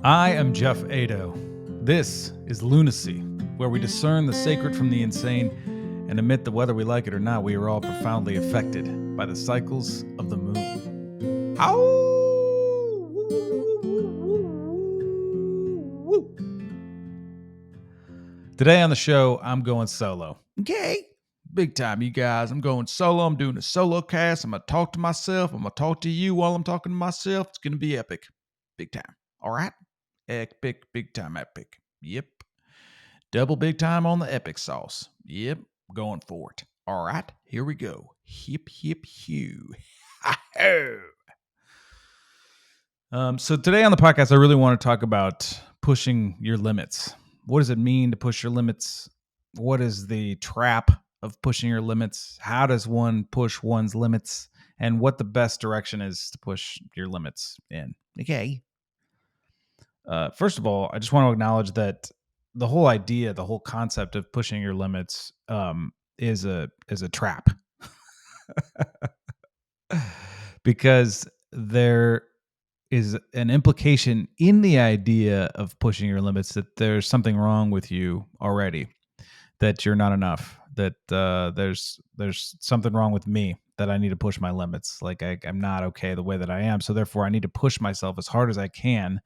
I am Jeff Ado. This is Lunacy, where we discern the sacred from the insane and admit that whether we like it or not, we are all profoundly affected by the cycles of the moon. Ow! Today on the show, I'm going solo. Okay? Big time, you guys. I'm going solo. I'm doing a solo cast. I'm going to talk to myself. I'm going to talk to you while I'm talking to myself. It's going to be epic. Big time. All right? Epic, big time epic. Yep. Double big time on the epic sauce. Yep. Going for it. All right. Here we go. Hip, hip, hue. So today on the podcast, I really want to talk about pushing your limits. What does it mean to push your limits? What is the trap of pushing your limits? How does one push one's limits? And what the best direction is to push your limits in. Okay. First of all, I just want to acknowledge that the whole idea, the whole concept of pushing your limits is a trap. Because there is an implication in the idea of pushing your limits that there's something wrong with you already, that you're not enough, that there's something wrong with me, that I need to push my limits. Like I'm not okay the way that I am, so therefore I need to push myself as hard as I can,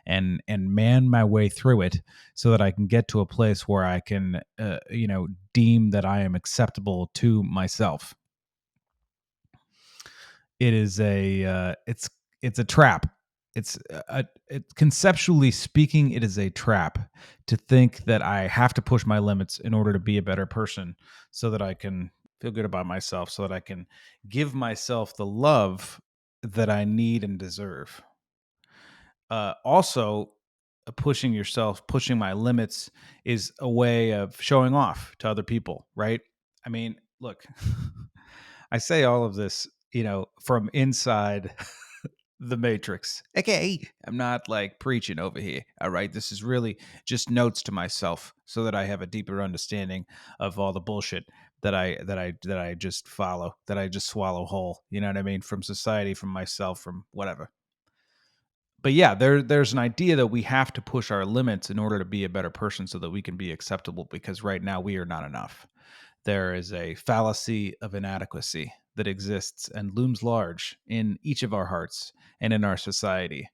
and man my way through it, so that I can get to a place where I can, deem that I am acceptable to myself. It is it's a trap. Conceptually speaking, it is a trap to think that I have to push my limits in order to be a better person, so that I can feel good about myself, so that I can give myself the love that I need and deserve. Also, pushing my limits is a way of showing off to other people, right? I mean, look, I say all of this, from inside the Matrix. Okay, I'm not like preaching over here. All right, this is really just notes to myself, so that I have a deeper understanding of all the bullshit that I just follow, that I just swallow whole. You know what I mean? From society, from myself, from whatever. But yeah, there's an idea that we have to push our limits in order to be a better person, so that we can be acceptable, because right now we are not enough. There is a fallacy of inadequacy that exists and looms large in each of our hearts and in our society.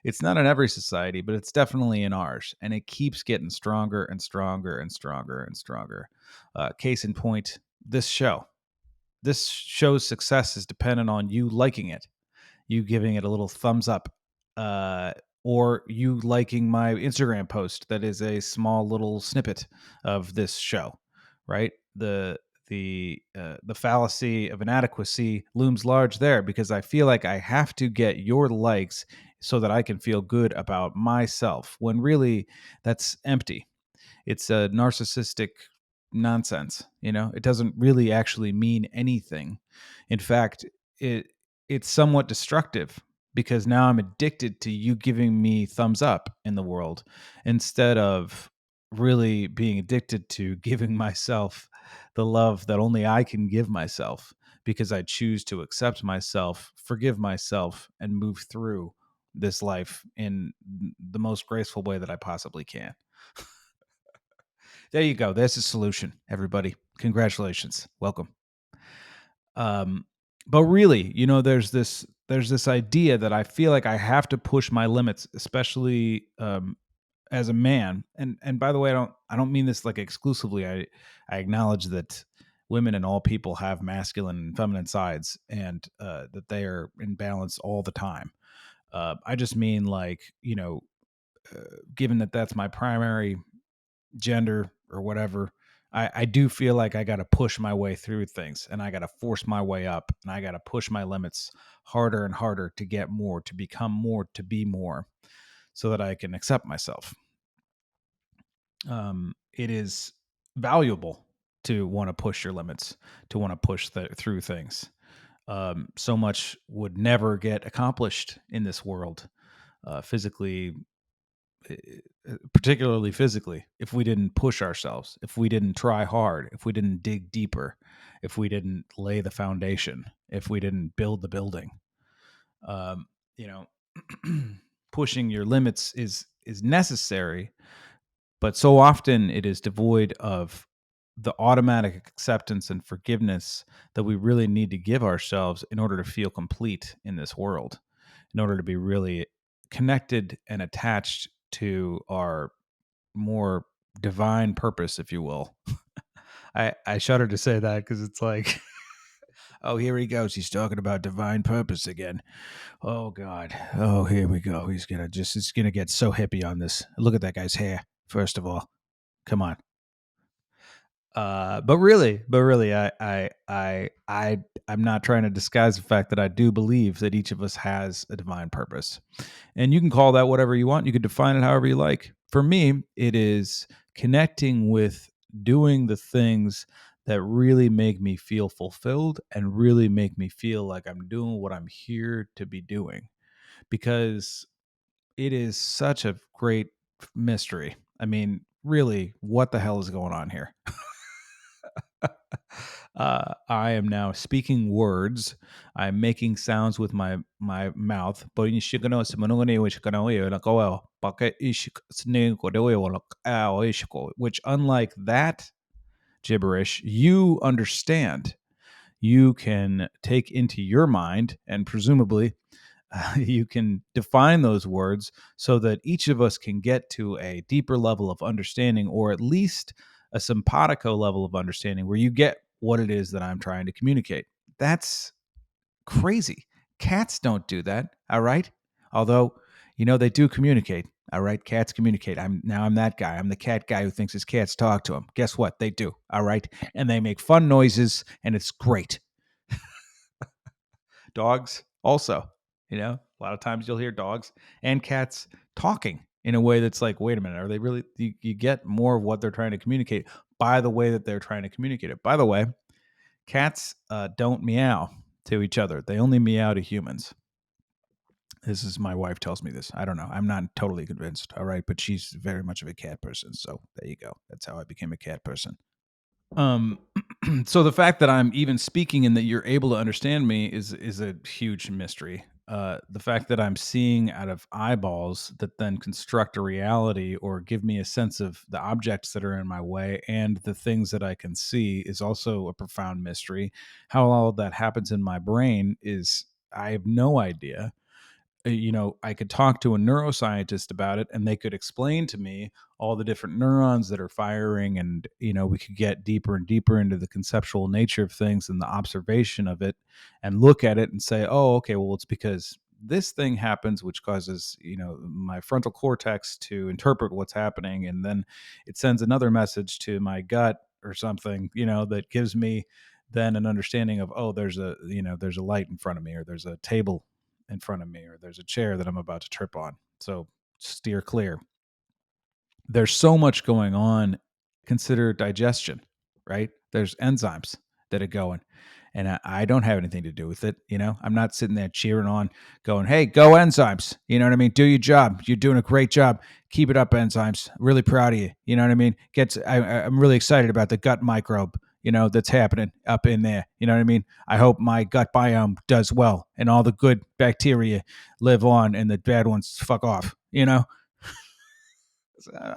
It's not in every society, but it's definitely in ours, and it keeps getting stronger and stronger and stronger and stronger. Case in point, this show. This show's success is dependent on you liking it, you giving it a little thumbs up, uh, or you liking my Instagram post that is a small little snippet of this show, right? The fallacy of inadequacy looms large there, because I feel like I have to get your likes so that I can feel good about myself, when really that's empty. It's a narcissistic nonsense. It doesn't really actually mean anything. In fact, it it's somewhat destructive, because now I'm addicted to you giving me thumbs up in the world, instead of really being addicted to giving myself the love that only I can give myself, because I choose to accept myself, forgive myself, and move through this life in the most graceful way that I possibly can. There you go. There's a solution, everybody. Congratulations. Welcome. Um, but really, there's this idea that I feel like I have to push my limits, especially as a man. And by the way, I don't mean this like exclusively. I acknowledge that women and all people have masculine and feminine sides, and that they are in balance all the time. I just mean, like, given that that's my primary gender or whatever, I do feel like I got to push my way through things, and I got to force my way up, and I got to push my limits harder and harder to get more, to become more, to be more, so that I can accept myself. It is valuable to want to push your limits, to want to push through things. So much would never get accomplished in this world, physically, particularly physically, if we didn't push ourselves, if we didn't try hard, if we didn't dig deeper, if we didn't lay the foundation, if we didn't build the building. um, you know Pushing your limits is necessary, but so often it is devoid of the automatic acceptance and forgiveness that we really need to give ourselves in order to feel complete in this world, in order to be really connected and attached to our more divine purpose, if you will. I shudder to say that because it's like, oh, here he goes. He's talking about divine purpose again. Oh God. Oh, here we go. He's gonna get so hippie on this. Look at that guy's hair. First of all, come on. But really, I'm not trying to disguise the fact that I do believe that each of us has a divine purpose, and you can call that whatever you want. You can define it however you like. For me, it is connecting with doing the things that really make me feel fulfilled and really make me feel like I'm doing what I'm here to be doing, because it is such a great mystery. I mean, really, what the hell is going on here? I am now speaking words. I'm making sounds with my mouth. Which, unlike that gibberish, you understand. You can take into your mind, and presumably you can define those words so that each of us can get to a deeper level of understanding, or at least a simpatico level of understanding where you get what it is that I'm trying to communicate. That's crazy. Cats don't do that. All right. Although, they do communicate. All right. Cats communicate. I'm that guy. I'm the cat guy who thinks his cats talk to him. Guess what? They do. All right. And they make fun noises, and it's great. Dogs also, a lot of times you'll hear dogs and cats talking in a way that's like, wait a minute, are they really, you get more of what they're trying to communicate by the way that they're trying to communicate it. By the way, cats don't meow to each other. They only meow to humans. This is, my wife tells me this. I don't know. I'm not totally convinced. All right. But she's very much of a cat person. So there you go. That's how I became a cat person. Um, so the fact that I'm even speaking and that you're able to understand me is a huge mystery. The fact that I'm seeing out of eyeballs that then construct a reality or give me a sense of the objects that are in my way and the things that I can see is also a profound mystery. How all of that happens in my brain is, I have no idea. I could talk to a neuroscientist about it and they could explain to me all the different neurons that are firing, and we could get deeper and deeper into the conceptual nature of things and the observation of it, and look at it and say, oh, okay, well, it's because this thing happens, which causes my frontal cortex to interpret what's happening, and then it sends another message to my gut or something, that gives me then an understanding of, oh, there's a light in front of me, or there's a table in front of me, or there's a chair that I'm about to trip on. So steer clear. There's so much going on. Consider digestion, right? There's enzymes that are going, and I don't have anything to do with it. I'm not sitting there cheering on, going, "Hey, go enzymes!" You know what I mean? Do your job. You're doing a great job. Keep it up, enzymes. Really proud of you. You know what I mean? I'm really excited about the gut microbe, that's happening up in there. You know what I mean? I hope my gut biome does well and all the good bacteria live on and the bad ones fuck off.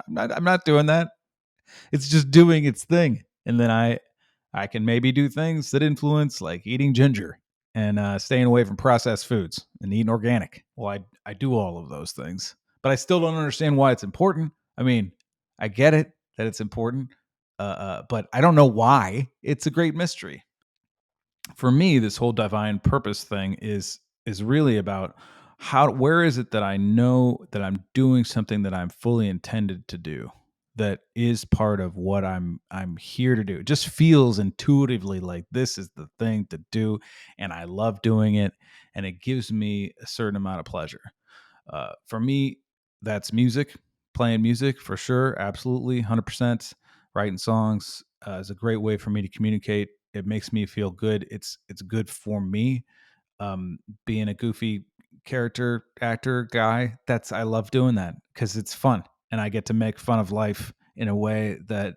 I'm not doing that. It's just doing its thing. And then I can maybe do things that influence, like eating ginger and staying away from processed foods and eating organic. Well, I do all of those things, but I still don't understand why it's important. I mean, I get it that it's important, but I don't know why. It's a great mystery. For me, this whole divine purpose thing is really about where is it that I know that I'm doing something that I'm fully intended to do, that is part of what I'm here to do. It just feels intuitively like this is the thing to do, and I love doing it, and it gives me a certain amount of pleasure. For me, that's music, playing music for sure, absolutely, 100%. Writing songs is a great way for me to communicate. It makes me feel good. It's good for me. Being a goofy character actor guy, I love doing that because it's fun, and I get to make fun of life in a way that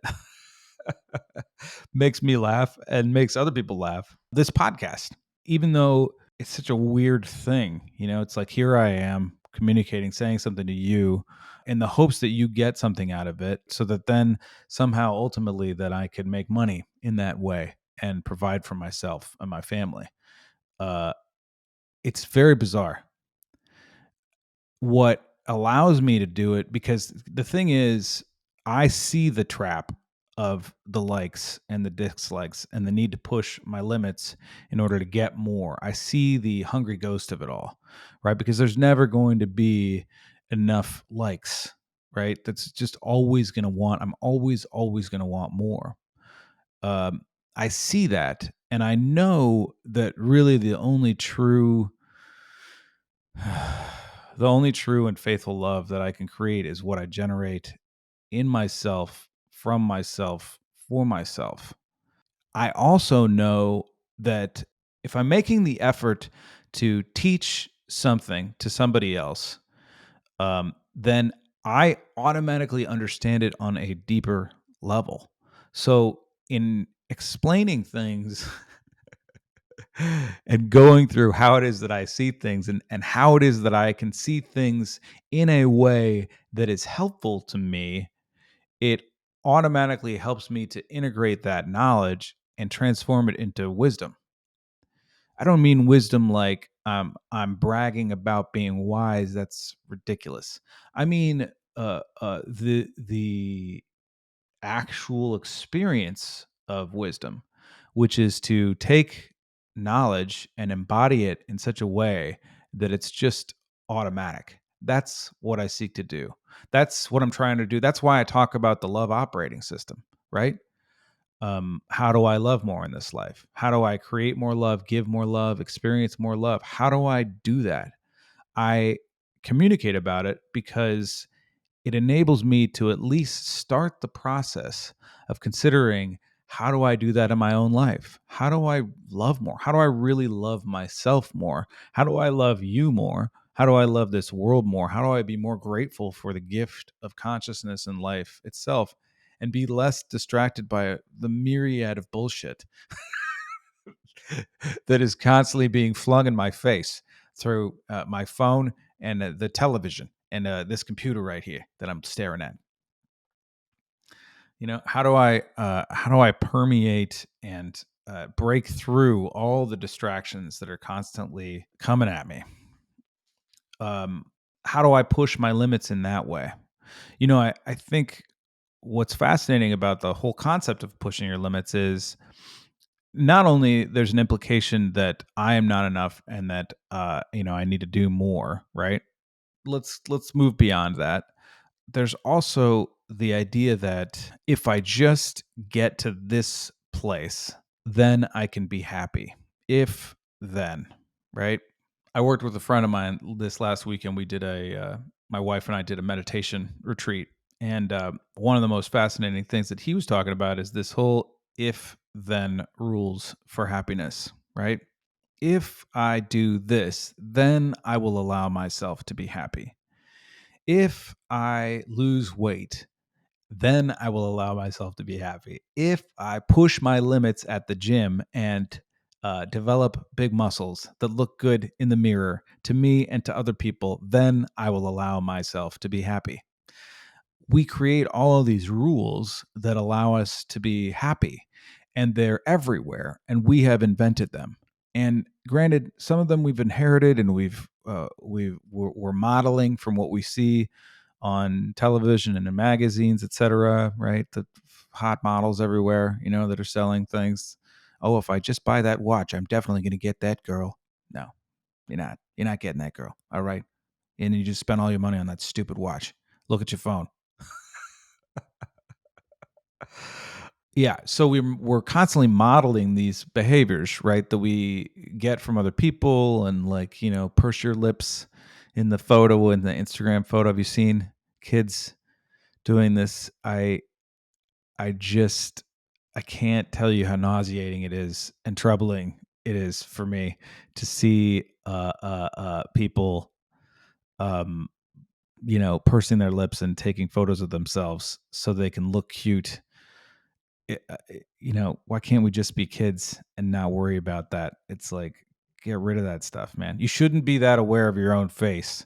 makes me laugh and makes other people laugh. This podcast, even though it's such a weird thing, it's like, here I am communicating, saying something to you, in the hopes that you get something out of it, so that then somehow ultimately that I could make money in that way and provide for myself and my family. Uh, it's very bizarre what allows me to do it, because the thing is, I see the trap of the likes and the dislikes and the need to push my limits in order to get more. I see the hungry ghost of it all, right? Because there's never going to be enough likes, right? That's just always going to want, I'm always going to want more. Um, I see that, and I know that really the only true and faithful love that I can create is what I generate in myself, from myself, for myself. I also know that if I'm making the effort to teach something to somebody else, then I automatically understand it on a deeper level. So, in explaining things and going through how it is that I see things, and how it is that I can see things in a way that is helpful to me, it automatically helps me to integrate that knowledge and transform it into wisdom. I don't mean wisdom like I'm bragging about being wise. That's ridiculous. I mean the actual experience of wisdom, which is to take knowledge and embody it in such a way that it's just automatic. That's what I seek to do. That's what I'm trying to do. That's why I talk about the love operating system, right? How do I love more in this life? How do I create more love, give more love, experience more love? How do I do that? I communicate about it because it enables me to at least start the process of considering, how do I do that in my own life? How do I love more? How do I really love myself more? How do I love you more? How do I love this world more? How do I be more grateful for the gift of consciousness and life itself, and be less distracted by the myriad of bullshit that is constantly being flung in my face through my phone and the television and this computer right here that I'm staring at? How do I permeate and break through all the distractions that are constantly coming at me? um, how do I push my limits in that way? I think what's fascinating about the whole concept of pushing your limits is, not only there's an implication that I am not enough and that I need to do more, right? Let's move beyond that. There's also the idea that if I just get to this place, then I can be happy. If then, right? I worked with a friend of mine this last weekend. We did my wife and I did a meditation retreat. And one of the most fascinating things that he was talking about is this whole if then rules for happiness, right? If I do this, then I will allow myself to be happy. If I lose weight, then I will allow myself to be happy. If I push my limits at the gym and develop big muscles that look good in the mirror to me and to other people, then I will allow myself to be happy. We create all of these rules that allow us to be happy, and they're everywhere, and we have invented them. And granted, some of them we've inherited, and we're modeling from what we see on television and in magazines, etc. Right, the hot models everywhere, that are selling things. Oh, if I just buy that watch, I'm definitely going to get that girl. No, you're not. You're not getting that girl. All right, and you just spend all your money on that stupid watch. Look at your phone. Yeah, so we're constantly modeling these behaviors, right, that we get from other people, and like, purse your lips in the photo, in the Instagram photo. Have you seen kids doing this? I just I can't tell you how nauseating it is and troubling it is for me to see people um pursing their lips and taking photos of themselves so they can look cute. Why can't we just be kids and not worry about that? It's like, get rid of that stuff, man. You shouldn't be that aware of your own face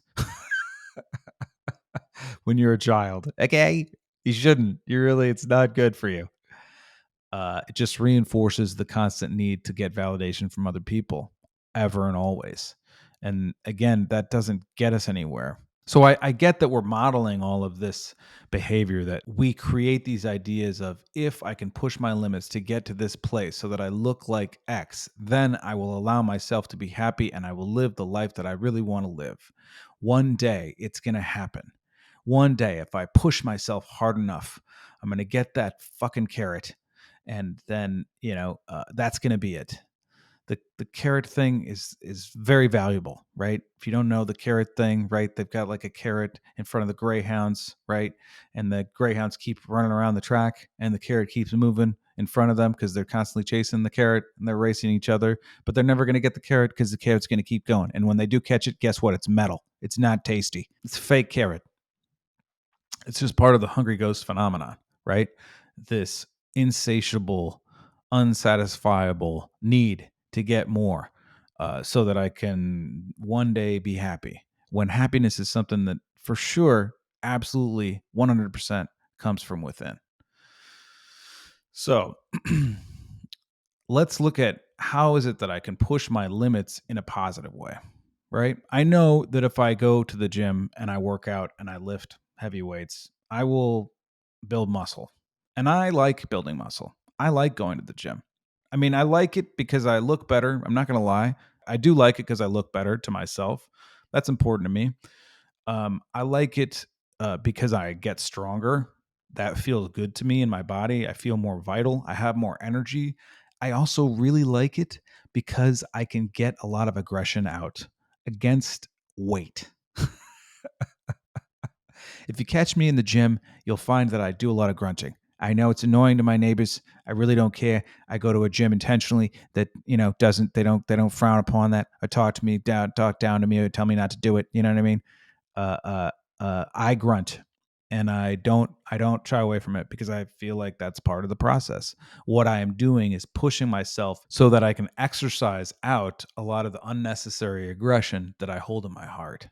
when you're a child. Okay? You shouldn't. It's not good for you. It just reinforces the constant need to get validation from other people ever and always. And again, that doesn't get us anywhere. So I get that we're modeling all of this behavior, that we create these ideas of, if I can push my limits to get to this place so that I look like X, then I will allow myself to be happy and I will live the life that I really want to live. One day it's going to happen. One day, if I push myself hard enough, I'm going to get that fucking carrot. And then, that's going to be it. The carrot thing is very valuable, right? If you don't know the carrot thing, right, they've got like a carrot in front of the greyhounds, right? And the greyhounds keep running around the track and the carrot keeps moving in front of them because they're constantly chasing the carrot and they're racing each other, but they're never going to get the carrot because the carrot's going to keep going. And when they do catch it, guess what? It's metal. It's not tasty. It's a fake carrot. It's just part of the hungry ghost phenomenon, right? This insatiable, unsatisfiable need to get more, so that I can one day be happy. When happiness is something that for sure, absolutely 100% comes from within. So let's look at, how is it that I can push my limits in a positive way, right? I know that if I go to the gym and I work out and I lift heavy weights, I will build muscle. And I like building muscle. I like going to the gym. I mean, I like it because I look better. I'm not going to lie. I do like it because I look better to myself. That's important to me. I like it because I get stronger. That feels good to me in my body. I feel more vital. I have more energy. I also really like it because I can get a lot of aggression out against weight. If you catch me in the gym, you'll find that I do a lot of grunting. I know it's annoying to my neighbors. I really don't care. I go to a gym intentionally that, doesn't they don't frown upon that, or talk down to me, or tell me not to do it. You know what I mean? uh, uh, I grunt, and I don't shy away from it because I feel like that's part of the process. What I am doing is pushing myself so that I can exercise out a lot of the unnecessary aggression that I hold in my heart,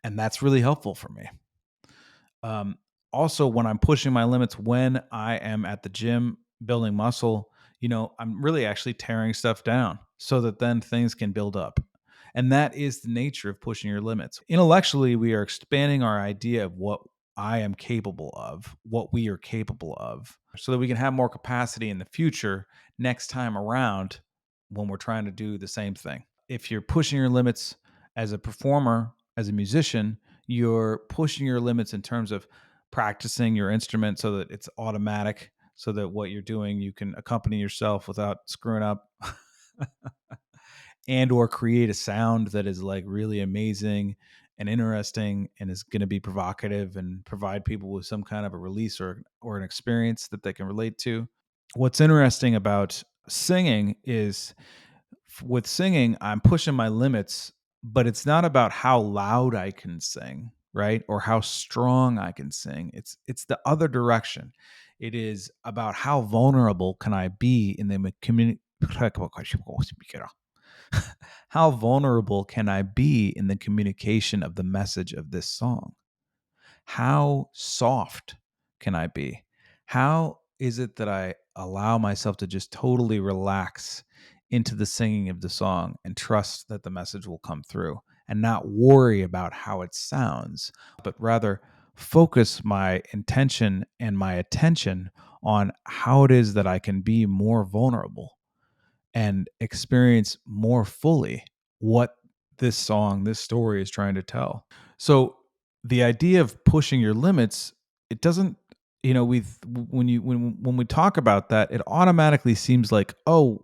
and that's really helpful for me. Um, Also, when I'm pushing my limits, when I am at the gym building muscle, I'm really actually tearing stuff down so that then things can build up. And that is the nature of pushing your limits. Intellectually, we are expanding our idea of what I am capable of, what we are capable of, so that we can have more capacity in the future next time around when we're trying to do the same thing. If you're pushing your limits as a performer, as a musician, you're pushing your limits in terms of practicing your instrument so that it's automatic, so that what you're doing, you can accompany yourself without screwing up, and or create a sound that is like really amazing and interesting and is going to be provocative and provide people with some kind of a release or an experience that they can relate to. What's interesting about singing is, with singing, I'm pushing my limits, but it's not about how loud I can sing, right? Or how strong I can sing. It's the other direction. It is about how vulnerable can I be in the community. How vulnerable can I be in the communication of the message of this song? How soft can I be? How is it that I allow myself to just totally relax into the singing of the song and trust that the message will come through, and not worry about how it sounds, but rather focus my intention and my attention on how it is that I can be more vulnerable and experience more fully what this song, this story is trying to tell. So the idea of pushing your limits, it doesn't, we when we talk about that, it automatically seems like, oh,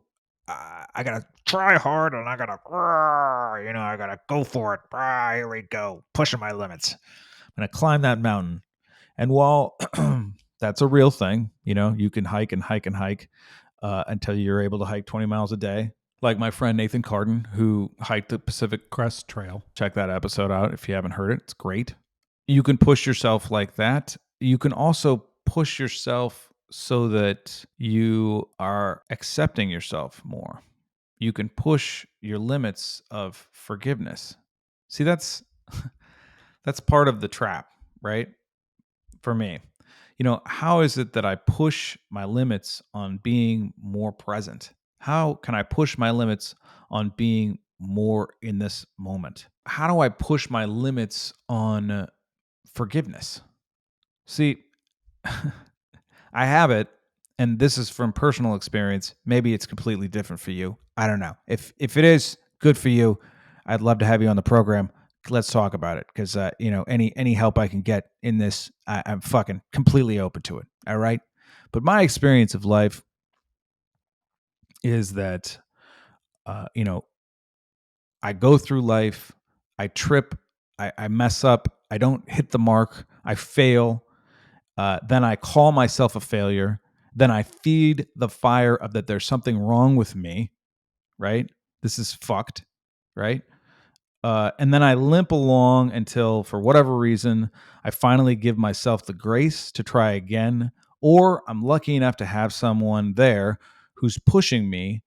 I gotta try hard and I gotta, I gotta go for it. Here we go, pushing my limits. I'm gonna climb that mountain. And while that's a real thing, you can hike and hike and hike until you're able to hike 20 miles a day. Like my friend Nathan Carden, who hiked the Pacific Crest Trail. Check that episode out if you haven't heard it. It's great. You can push yourself like that. You can also push yourself so that you are accepting yourself more. You can push your limits of forgiveness. See, that's part of the trap, right? For me, how is it that I push my limits on being more present? How can I push my limits on being more in this moment? How do I push my limits on forgiveness? See, I have it, and this is from personal experience. Maybe it's completely different for you. I don't know. If it is good for you, I'd love to have you on the program. Let's talk about it because any help I can get in this, I'm fucking completely open to it. All right. But my experience of life is that uh, you know I go through life, I trip, I mess up, I don't hit the mark, I fail. Then I call myself a failure. Then I feed the fire of that there's something wrong with me, right? This is fucked, right? And then I limp along until, for whatever reason, I finally give myself the grace to try again, or I'm lucky enough to have someone there who's pushing me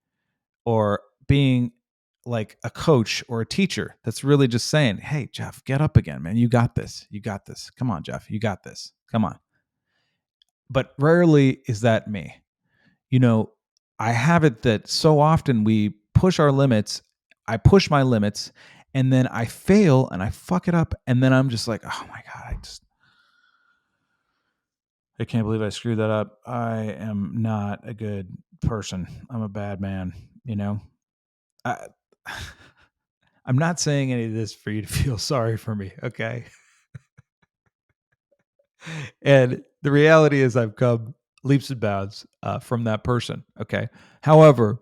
or being like a coach or a teacher that's really just saying, "Hey, Jeff, get up again, man. You got this. You got this. Come on, Jeff. You got this. Come on." But rarely is that me. You know, I have it that so often we push our limits. I push my limits and then I fail and I fuck it up. And then I'm just like, oh my God, I can't believe I screwed that up. I am not a good person. I'm a bad man, you know? I, I'm not saying any of this for you to feel sorry for me, okay? And the reality is, I've come leaps and bounds from that person, okay? However,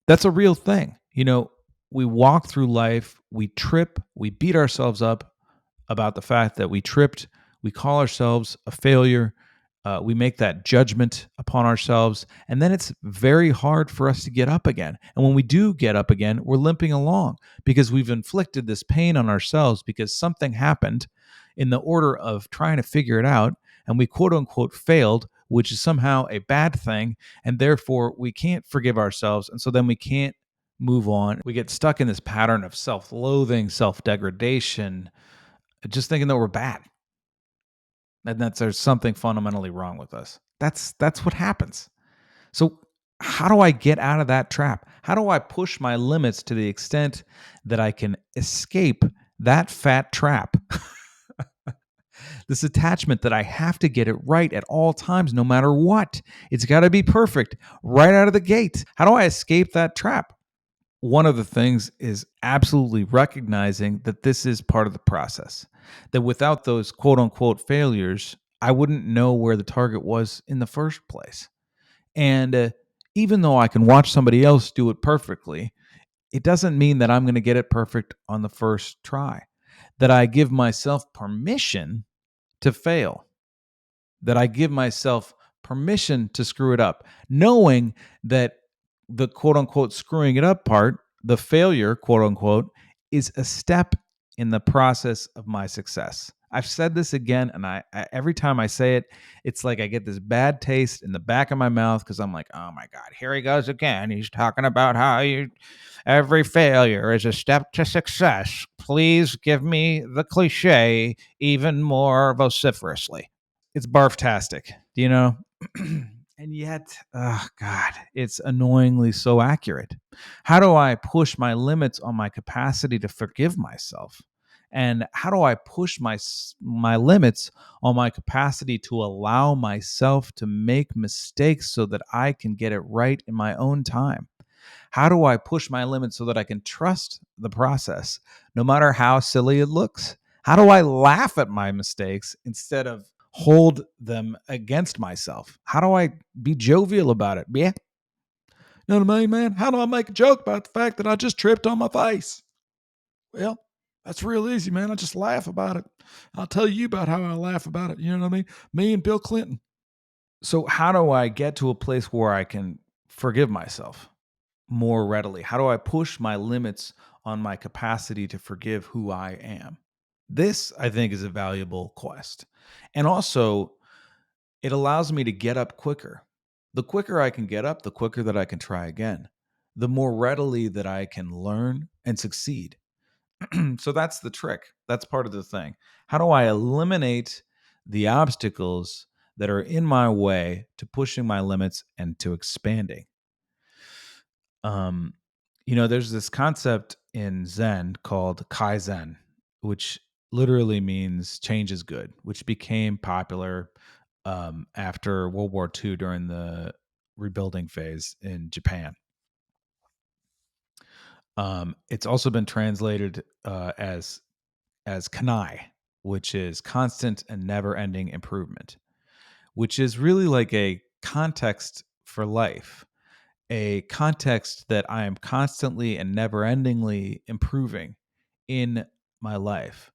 that's a real thing. We walk through life, we trip, we beat ourselves up about the fact that we tripped, we call ourselves a failure, we make that judgment upon ourselves, and then it's very hard for us to get up again. And when we do get up again, we're limping along because we've inflicted this pain on ourselves because something happened in the order of trying to figure it out, and we quote unquote failed, which is somehow a bad thing, and therefore we can't forgive ourselves, and so then we can't move on. We get stuck in this pattern of self-loathing, self-degradation, just thinking that we're bad and that there's something fundamentally wrong with us. That's what happens. So how do I get out of that trap? How do I push my limits to the extent that I can escape that fat trap? This attachment that I have to get it right at all times, no matter what. It's got to be perfect right out of the gate. How do I escape that trap? One of the things is absolutely recognizing that this is part of the process. That without those quote unquote failures, I wouldn't know where the target was in the first place. And even though I can watch somebody else do it perfectly, it doesn't mean that I'm going to get it perfect on the first try. That I give myself permission to fail, that I give myself permission to screw it up, knowing that the quote unquote screwing it up part, the failure, quote unquote, is a step in the process of my success. I've said this again, and I every time I say it, it's like I get this bad taste in the back of my mouth because I'm like, oh my God, here he goes again. He's talking about how every failure is a step to success. Please give me the cliche even more vociferously. It's barftastic, do you know? And yet, oh God, it's annoyingly so accurate. How do I push my limits on my capacity to forgive myself? And how do I push my limits on my capacity to allow myself to make mistakes so that I can get it right in my own time? How do I push my limits so that I can trust the process, no matter how silly it looks? How do I laugh at my mistakes instead of hold them against myself? How do I be jovial about it? Yeah. You know what I mean, man? How do I make a joke about the fact that I just tripped on my face? Well, that's real easy, man. I just laugh about it. I'll tell you about how I laugh about it. You know what I mean? Me and Bill Clinton. So, how do I get to a place where I can forgive myself more readily? How do I push my limits on my capacity to forgive who I am? This, I think, is a valuable quest. And also, it allows me to get up quicker. The quicker I can get up, the quicker that I can try again, the more readily that I can learn and succeed. So that's the trick. That's part of the thing. How do I eliminate the obstacles that are in my way to pushing my limits and to expanding? Um, there's this concept in Zen called Kaizen, which literally means change is good, which became popular after World War II during the rebuilding phase in Japan. It's also been translated as kanai, which is constant and never-ending improvement, which is really like a context for life, a context that I am constantly and never-endingly improving in my life,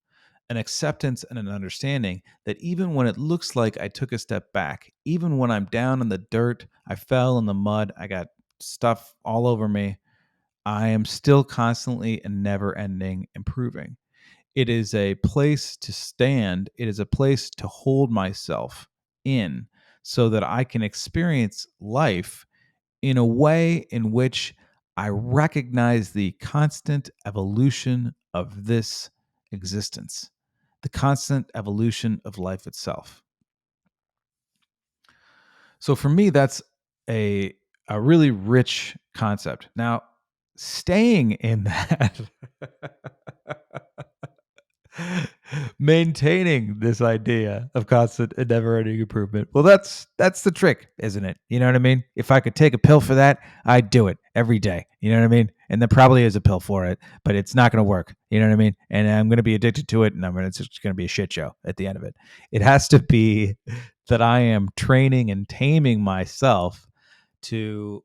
an acceptance and an understanding that even when it looks like I took a step back, even when I'm down in the dirt, I fell in the mud, I got stuff all over me, I am still constantly and never-ending improving. It is a place to stand. It is a place to hold myself in so that I can experience life in a way in which I recognize the constant evolution of this existence, the constant evolution of life itself. So for me, that's a a really rich concept. Now, staying in that maintaining this idea of constant and never-ending improvement. Well, that's the trick, isn't it? You know what I mean? If I could take a pill for that, I'd do it every day. You know what I mean? And there probably is a pill for it, but it's not going to work. You know what I mean? And I'm going to be addicted to it, and it's just going to be a shit show at the end of it. It has to be that I am training and taming myself to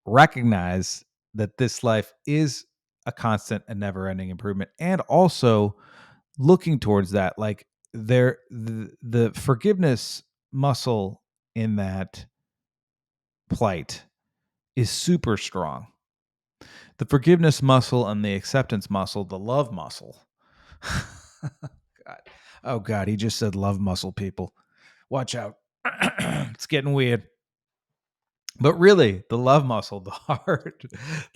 recognize that this life is a constant and never-ending improvement, and also looking towards that, like the forgiveness muscle in that plight is super strong. The forgiveness muscle and the acceptance muscle, the love muscle. God. Oh God, he just said love muscle, people. Watch out. It's getting weird. But really, the love muscle, the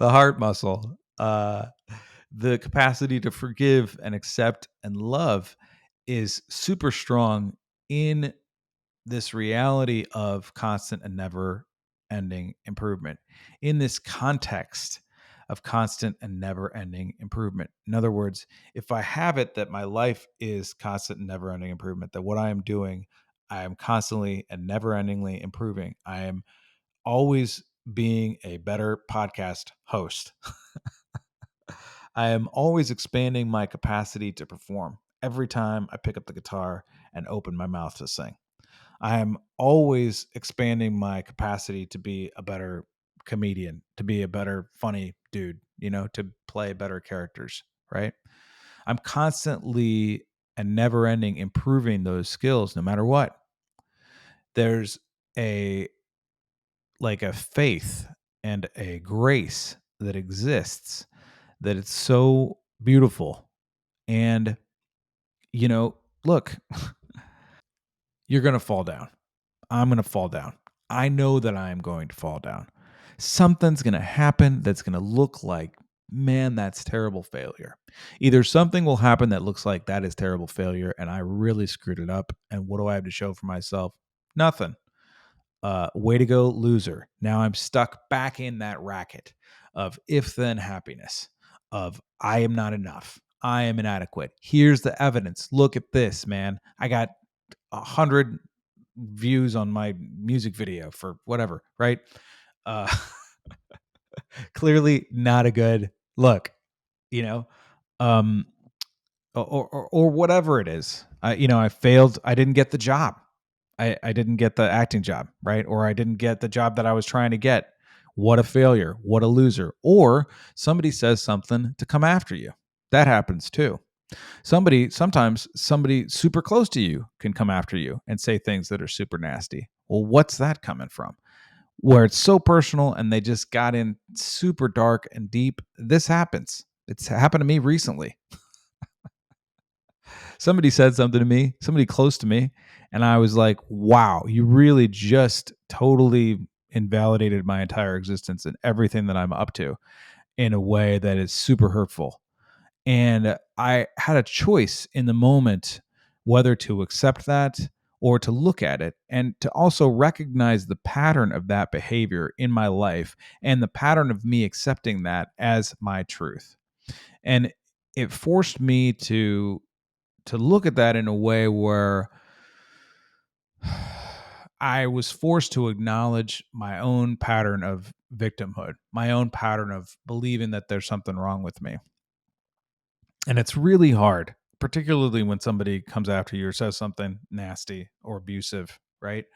heart muscle, the capacity to forgive and accept and love is super strong in this reality of constant and never ending improvement, in this context of constant and never ending improvement. In other words, if I have it that my life is constant and never ending improvement, that what I am doing, I am constantly and never endingly improving. I am always being a better podcast host. I am always expanding my capacity to perform every time I pick up the guitar and open my mouth to sing. I am always expanding my capacity to be a better comedian, to be a better funny dude, to play better characters, right? I'm constantly and never ending improving those skills no matter what. There's a a faith and a grace that exists that it's so beautiful. And look, you're going to fall down. I'm going to fall down. I know that I am going to fall down. Something's going to happen that's going to look like, man, that's terrible failure. Either something will happen that looks like that is terrible failure and I really screwed it up. And what do I have to show for myself? Nothing. Way to go, loser. Now I'm stuck back in that racket of if then happiness, of I am not enough. I am inadequate. Here's the evidence. Look at this, man. I got 100 views on my music video for whatever, right? Uh, clearly not a good look, you know, um, or whatever it is. I failed. I didn't get the job. I didn't get the acting job, right? Or I didn't get the job that I was trying to get. What a failure. What a loser. Or somebody says something to come after you. That happens too. Sometimes somebody super close to you can come after you and say things that are super nasty. Well, what's that coming from? Where it's so personal and they just got in super dark and deep. This happens. It's happened to me recently. Somebody said something to me, somebody close to me, and I was like, wow, you really just totally invalidated my entire existence and everything that I'm up to in a way that is super hurtful. And I had a choice in the moment whether to accept that or to look at it and to also recognize the pattern of that behavior in my life and the pattern of me accepting that as my truth. And it forced me to look at that in a way where I was forced to acknowledge my own pattern of victimhood, my own pattern of believing that there's something wrong with me. And it's really hard, particularly when somebody comes after you or says something nasty or abusive, right?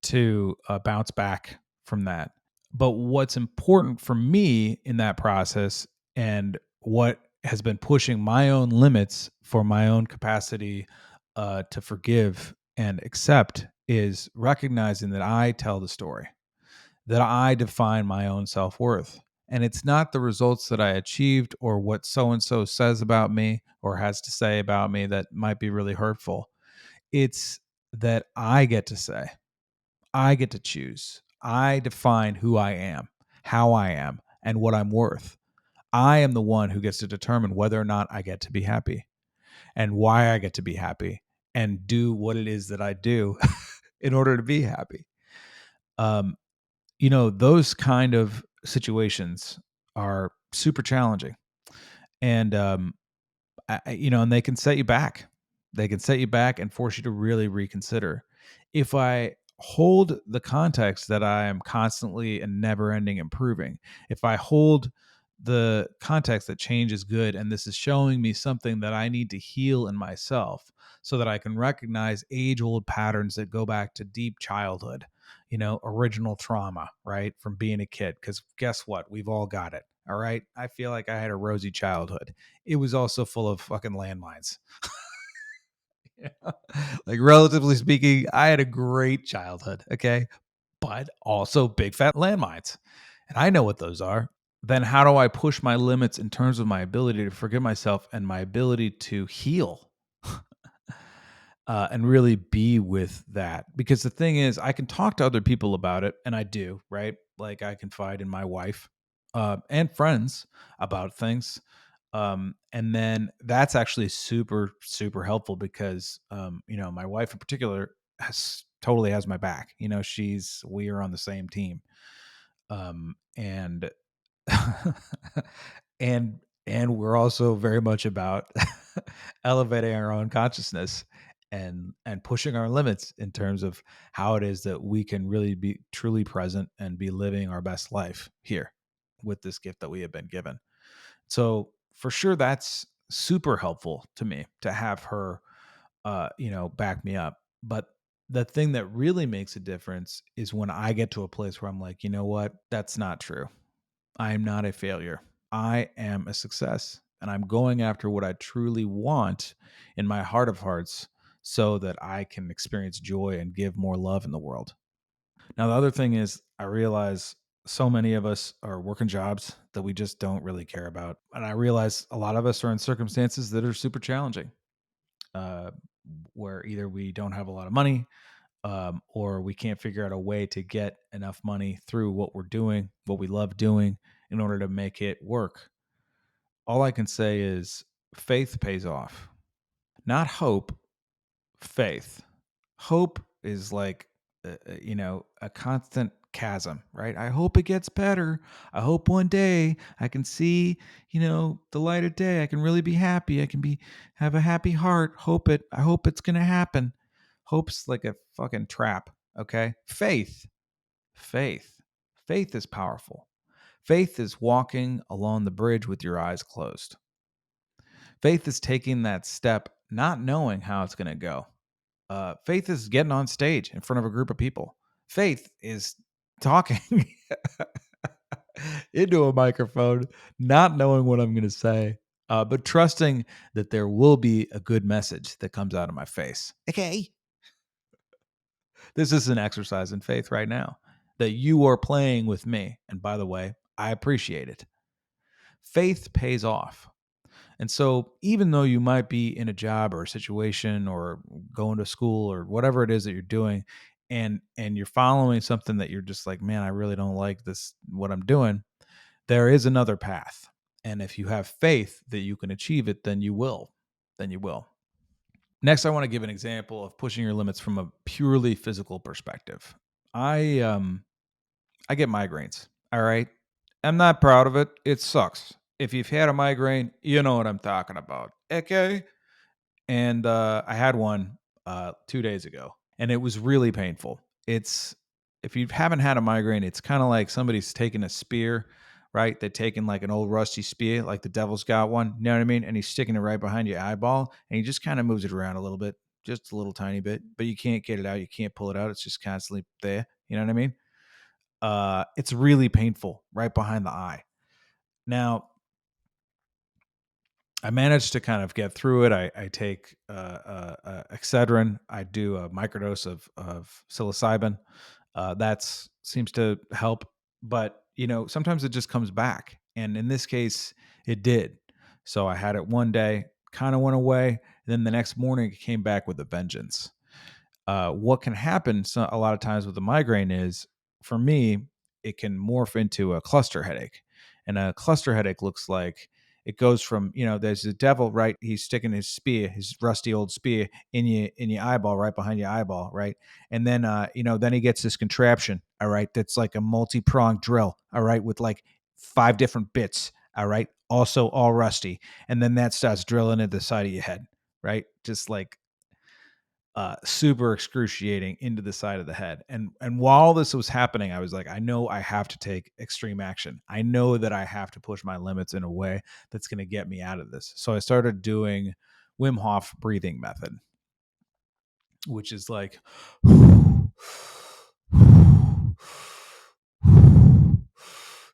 To bounce back from that. But what's important for me in that process and what has been pushing my own limits for my own capacity to forgive and accept is recognizing that I tell the story, that I define my own self worth. And it's not the results that I achieved or what so and so says about me or has to say about me that might be really hurtful. It's that I get to say, I get to choose. I define who I am, how I am, and what I'm worth. I am the one who gets to determine whether or not I get to be happy and why I get to be happy and do what it is that I do in order to be happy. Um, those kind of situations are super challenging. And and they can set you back. They can set you back and force you to really reconsider. If I hold the context that I am constantly and never ending improving, if I hold the context that change is good and this is showing me something that I need to heal in myself so that I can recognize age old patterns that go back to deep childhood, original trauma, right? From being a kid. Because guess what? We've all got it. All right. I feel like I had a rosy childhood. It was also full of fucking landmines. Like, relatively speaking, I had a great childhood. Okay. But also big fat landmines. And I know what those are. Then how do I push my limits in terms of my ability to forgive myself and my ability to heal? And really be with that. Because the thing is, I can talk to other people about it, and I do, right? Like I confide in my wife and friends about things. And then that's actually super, super helpful because, my wife in particular totally has my back. We are on the same team. And and we're also very much about elevating our own consciousness and pushing our limits in terms of how it is that we can really be truly present and be living our best life here with this gift that we have been given. So for sure that's super helpful to me to have her back me up. But the thing that really makes a difference is when I get to a place where I'm like, you know what, that's not true. I am not a failure. I am a success. And I'm going after what I truly want in my heart of hearts so that I can experience joy and give more love in the world. Now, the other thing is, I realize so many of us are working jobs that we just don't really care about. And I realize a lot of us are in circumstances that are super challenging, uh, where either we don't have a lot of money, or we can't figure out a way to get enough money through what we're doing, what we love doing, in order to make it work. All I can say is faith pays off. Not hope, faith. Hope is like, a constant chasm, right? I hope it gets better. I hope one day I can see, the light of day. I can really be happy. I can have a happy heart. I hope it's going to happen. Hope's like a fucking trap. Okay. Faith. Faith is powerful. Faith is walking along the bridge with your eyes closed. Faith is taking that step, not knowing how it's going to go. Faith is getting on stage in front of a group of people. Faith is talking into a microphone, not knowing what I'm going to say, but trusting that there will be a good message that comes out of my face. Okay. This is an exercise in faith right now that you are playing with me. And by the way, I appreciate it. Faith pays off. And so, even though you might be in a job or a situation or going to school or whatever it is that you're doing, and you're following something that you're just like, man, I really don't like this, what I'm doing, there is another path. And if you have faith that you can achieve it, then you will. Then you will. Next, I want to give an example of pushing your limits from a purely physical perspective. I get migraines. All right. I'm not proud of it. It sucks. If you've had a migraine, you know what I'm talking about. Okay. And I had one 2 days ago, and it was really painful. It's If you haven't had a migraine, it's kind of like somebody's taking a spear, right? They're taking like an old rusty spear, like the devil's got one. You know what I mean? And he's sticking it right behind your eyeball, and he just kind of moves it around a little bit, just a little tiny bit, but you can't get it out. You can't pull it out. It's just constantly there. You know what I mean? It's really painful right behind the eye. Now, I managed to kind of get through it. I take Excedrin. I do a microdose of psilocybin. That seems to help, but sometimes it just comes back, and in this case, it did. So I had it one day, kind of went away, and then the next morning it came back with a vengeance. What can happen a lot of times with a migraine is, for me, it can morph into a cluster headache. And a cluster headache looks like it goes from, there's the devil, right? He's sticking his spear, his rusty old spear in your eyeball, right behind your eyeball, right? And then then he gets this contraption, all right, that's like a multi-pronged drill, all right, with like 5 different bits, all right, also all rusty. And then that starts drilling into the side of your head, right? Just like super excruciating into the side of the head. And while this was happening, I was like, I know I have to take extreme action. I know that I have to push my limits in a way that's going to get me out of this. So I started doing Wim Hof breathing method, which is like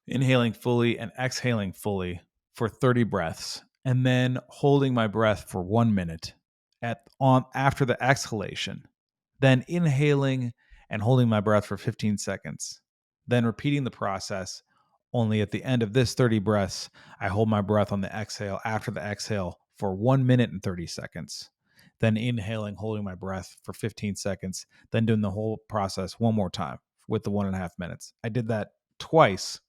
inhaling fully and exhaling fully for 30 breaths, and then holding my breath for 1 minute after the exhalation, then inhaling and holding my breath for 15 seconds, then repeating the process. Only at the end of this 30 breaths, I hold my breath on the exhale after the exhale for 1 minute and 30 seconds, then inhaling, holding my breath for 15 seconds, then doing the whole process one more time with the 1.5 minutes. I did that twice.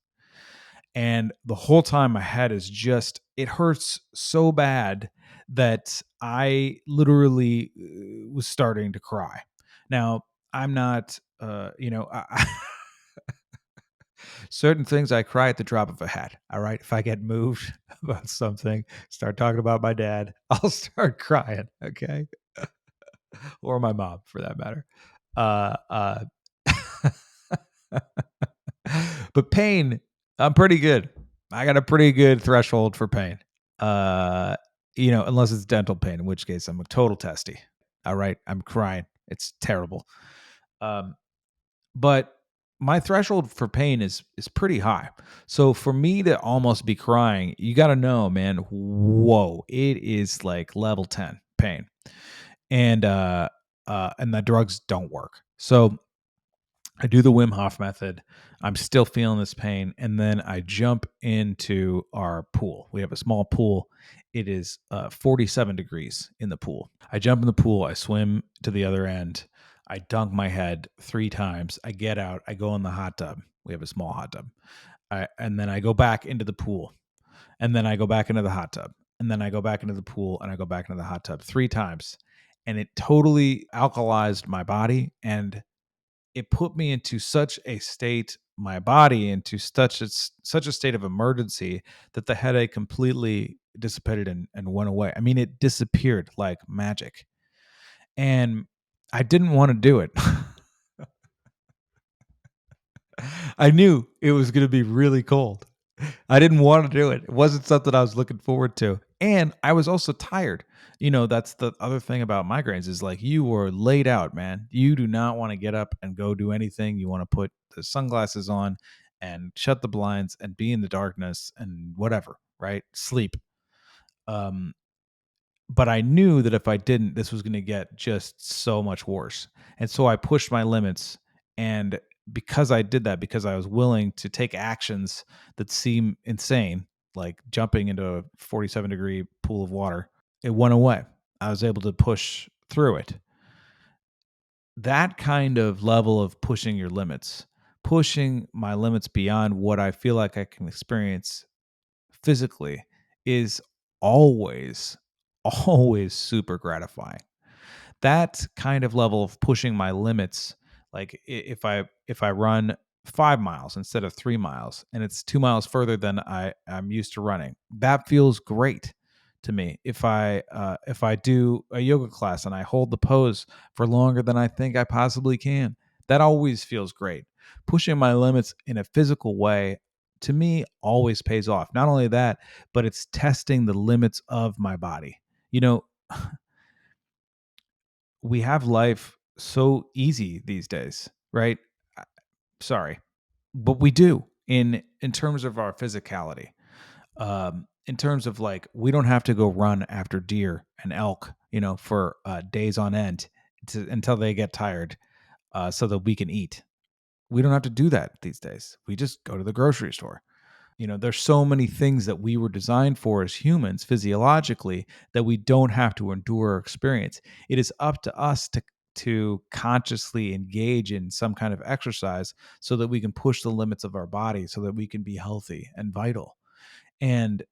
And the whole time my head is just, it hurts so bad that I literally was starting to cry. Now, I'm not, certain things I cry at the drop of a hat. All right. If I get moved about something, start talking about my dad, I'll start crying. Okay. Or my mom for that matter. Uh, uh, but pain, I'm pretty good. I got a pretty good threshold for pain. Uh, unless it's dental pain, in which case I'm a total testy. All right. I'm crying. It's terrible. Um, but my threshold for pain is pretty high. So for me to almost be crying, you got to know, man, whoa, it is like level 10 pain. And the drugs don't work. So I do the Wim Hof method. I'm still feeling this pain. And then I jump into our pool. We have a small pool. It is 47 degrees in the pool. I jump in the pool. I swim to the other end. I dunk my head 3 times. I get out. I go in the hot tub. We have a small hot tub. And then I go back into the pool. And then I go back into the hot tub. And then I go back into the pool and I go back into the hot tub 3 times. And it totally alkalized my body, and it put me into such a state, my body into such a state of emergency, that the headache completely dissipated and went away. I mean, it disappeared like magic. And I didn't want to do it. I knew it was going to be really cold. I didn't want to do it. It wasn't something I was looking forward to. And I was also tired. That's the other thing about migraines is like you were laid out, man. You do not want to get up and go do anything. You want to put the sunglasses on and shut the blinds and be in the darkness and whatever, right? Sleep. Um, but I knew that if I didn't, this was going to get just so much worse. And so I pushed my limits. And because I did that, because I was willing to take actions that seem insane, like jumping into a 47-degree pool of water, it went away. I was able to push through it. That kind of level of pushing your limits, pushing my limits beyond what I feel like I can experience physically is always, always super gratifying. That kind of level of pushing my limits, like if I run 5 miles instead of 3 miles, and it's 2 miles further than I'm used to running, that feels great to me. If I do a yoga class and I hold the pose for longer than I think I possibly can, that always feels great. Pushing my limits in a physical way, to me, always pays off. Not only that, but it's testing the limits of my body. You know, we have life so easy these days, right? Uh, Sorry, but we do in terms of our physicality. In terms of like, we don't have to go run after deer and elk, for days on end until they get tired, so that we can eat. We don't have to do that these days. We just go to the grocery store. There's so many things that we were designed for as humans physiologically that we don't have to endure or experience. It is up to us to consciously engage in some kind of exercise so that we can push the limits of our body so that we can be healthy and vital. And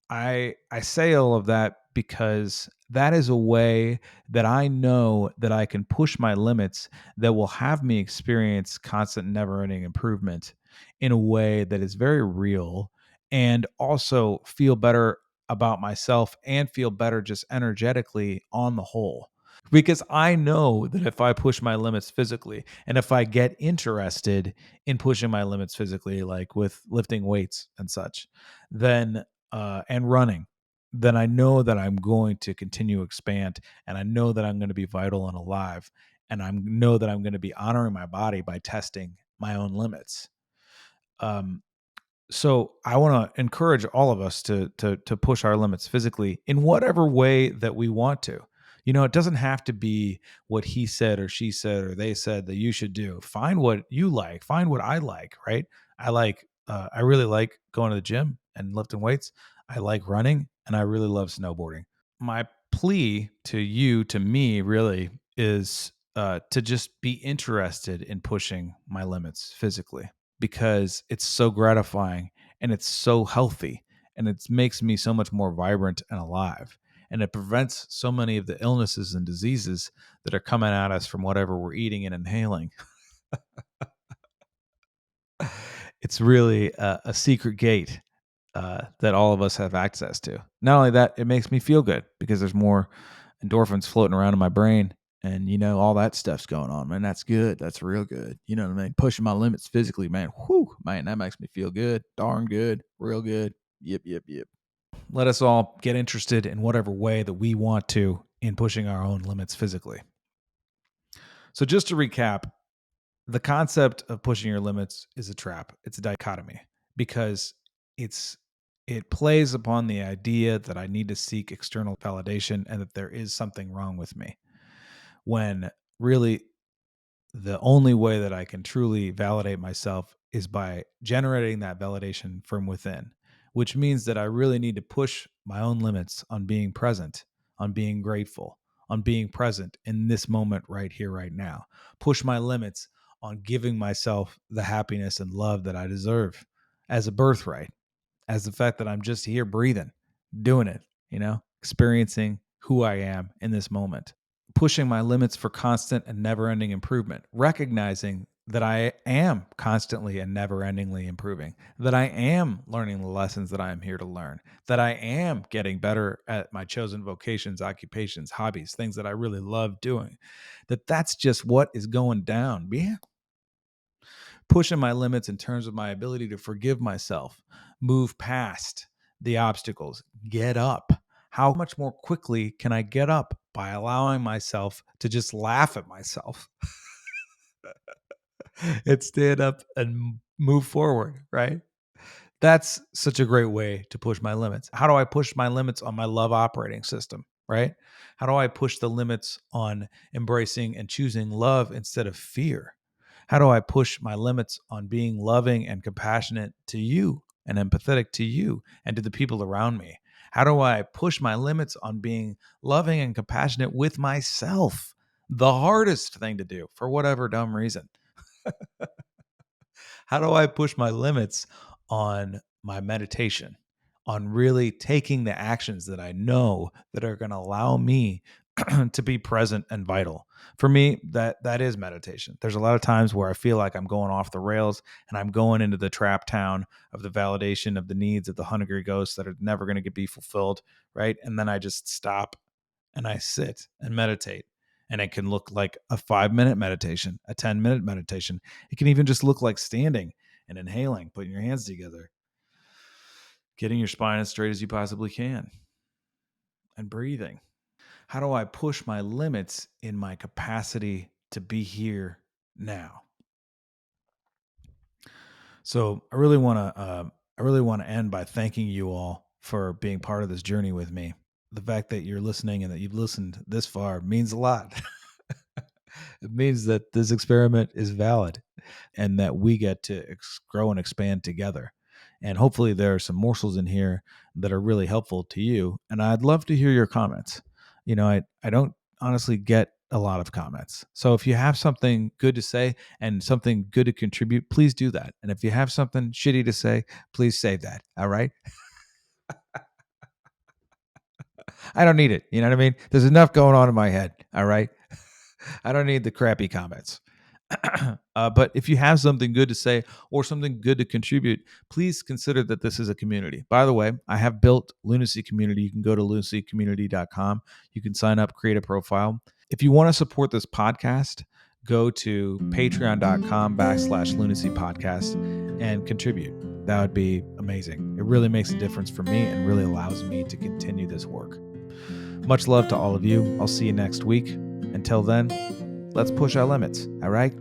I say all of that because that is a way that I know that I can push my limits that will have me experience constant never-ending improvement in a way that is very real, and also feel better about myself and feel better just energetically on the whole. Because I know that if I push my limits physically, and if I get interested in pushing my limits physically, like with lifting weights and such, then and running, then I know that I'm going to continue to expand, and I know that I'm going to be vital and alive, and I know that I'm going to be honoring my body by testing my own limits. Um, so I want to encourage all of us to push our limits physically in whatever way that we want to. It doesn't have to be what he said or she said or they said that you should do. Find what you like. Find what I like. Right? I really like going to the gym and lifting weights. I like running, and I really love snowboarding. My plea to you, to me, really is to just be interested in pushing my limits physically, because it's so gratifying and it's so healthy, and it makes me so much more vibrant and alive. And it prevents so many of the illnesses and diseases that are coming at us from whatever we're eating and inhaling. It's really a secret gate that all of us have access to. Not only that, it makes me feel good because there's more endorphins floating around in my brain, and all that stuff's going on, man. That's good. That's real good. You know what I mean? Pushing my limits physically, man. Whew, man, that makes me feel good. Darn good. Real good. Yep, yep, yep. Let us all get interested in whatever way that we want to in pushing our own limits physically. So just to recap, the concept of pushing your limits is a trap. It's a dichotomy, because it's it plays upon the idea that I need to seek external validation and that there is something wrong with me, when really the only way that I can truly validate myself is by generating that validation from within, which means that I really need to push my own limits on being present, on being grateful, on being present in this moment right here, right now. Push my limits on giving myself the happiness and love that I deserve as a birthright, as the fact that I'm just here breathing, doing it, experiencing who I am in this moment. Pushing my limits for constant and never ending improvement, recognizing that I am constantly and never endingly improving, that I am learning the lessons that I am here to learn, that I am getting better at my chosen vocations, occupations, hobbies, things that I really love doing, that's just what is going down. Yeah. Pushing my limits in terms of my ability to forgive myself, move past the obstacles, get up. How much more quickly can I get up by allowing myself to just laugh at myself and stand up and move forward, right? That's such a great way to push my limits. How do I push my limits on my love operating system, right? How do I push the limits on embracing and choosing love instead of fear? How do I push my limits on being loving and compassionate to you and empathetic to you and to the people around me? How do I push my limits on being loving and compassionate with myself? The hardest thing to do for whatever dumb reason. How do I push my limits on my meditation, on really taking the actions that I know that are going to allow me to be present and vital. For me, that is meditation. There's a lot of times where I feel like I'm going off the rails and I'm going into the trap town of the validation of the needs of the hungry ghosts that are never going to be fulfilled, right? And then I just stop and I sit and meditate. And it can look like a 5-minute meditation, a 10-minute meditation. It can even just look like standing and inhaling, putting your hands together, getting your spine as straight as you possibly can, and breathing. How do I push my limits in my capacity to be here now? So I really want to end by thanking you all for being part of this journey with me. The fact that you're listening and that you've listened this far means a lot. It means that this experiment is valid and that we get to grow and expand together. And hopefully there are some morsels in here that are really helpful to you. And I'd love to hear your comments. I don't honestly get a lot of comments. So if you have something good to say and something good to contribute, please do that. And if you have something shitty to say, please save that. All right. I don't need it. You know what I mean? There's enough going on in my head. All right. I don't need the crappy comments. But if you have something good to say or something good to contribute, please consider that this is a community. By the way, I have built Lunacy Community. You can go to lunacycommunity.com. You can sign up, create a profile. If you want to support this podcast, go to patreon.com/lunacy podcast and contribute. That would be amazing. It really makes a difference for me and really allows me to continue this work. Much love to all of you. I'll see you next week. Until then, let's push our limits. All right?